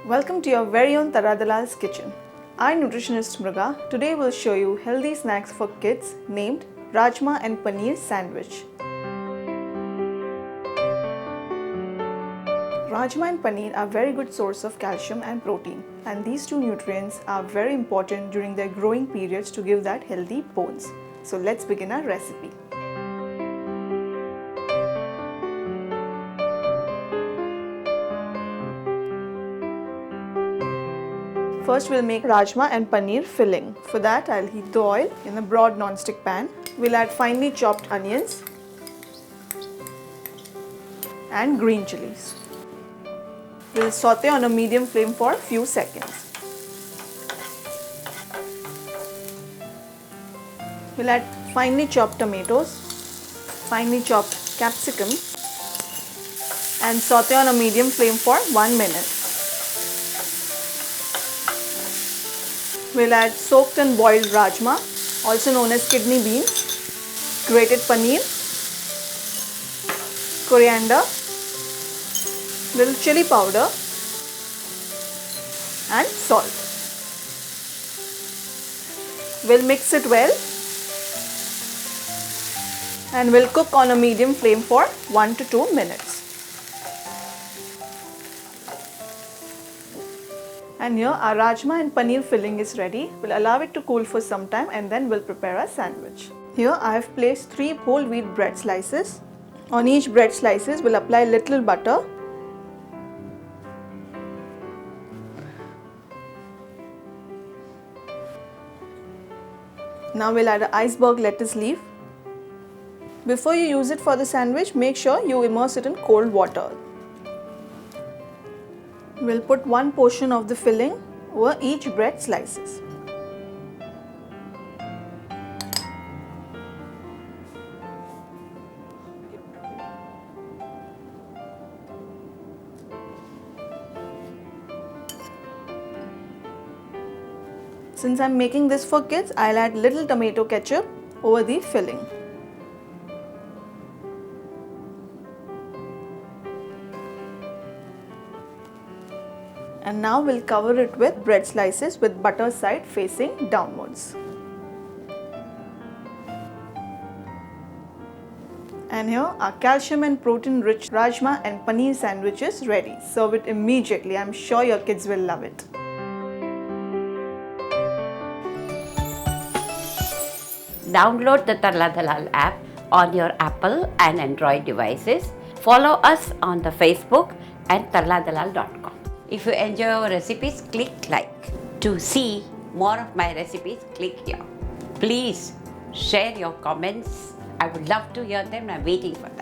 Welcome to your very own Tarla Dalal's kitchen. I'm nutritionist Mruga. Today we'll show you healthy snacks for kids named Rajma and Paneer Sandwich. Rajma and paneer are a very good source of calcium and protein, and these two nutrients are very important during their growing periods to give that healthy bones. So let's begin our recipe. First we'll make Rajma and Paneer filling. For that I'll heat the oil in a broad non-stick pan. We'll add finely chopped onions and green chillies. We'll saute on a medium flame for a few seconds. We'll add finely chopped tomatoes, finely chopped capsicum and saute on a medium flame for 1 minute. We'll add soaked and boiled rajma, also known as kidney beans, grated paneer, coriander, little chili powder and salt. We'll mix it well and we'll cook on a medium flame for 1 to 2 minutes. And here our Rajma and Paneer filling is ready. We'll allow it to cool for some time and then we'll prepare our sandwich. Here I have placed 3 whole wheat bread slices. On each bread slices we'll apply little butter. Now we'll add an iceberg lettuce leaf. Before you use it for the sandwich, make sure you immerse it in cold water. We'll put one portion of the filling over each bread slices. Since I'm making this for kids, I'll add little tomato ketchup over the filling. And now we'll cover it with bread slices with butter side facing downwards. And here our calcium and protein rich Rajma and Paneer sandwich is ready. Serve it immediately. I'm sure your kids will love it. Download the Tarla Dalal app on your Apple and Android devices. Follow us on the Facebook and tarladalal.com. If you enjoy our recipes, click like. To see more of my recipes, click here. Please share your comments. I would love to hear them. I'm waiting for them.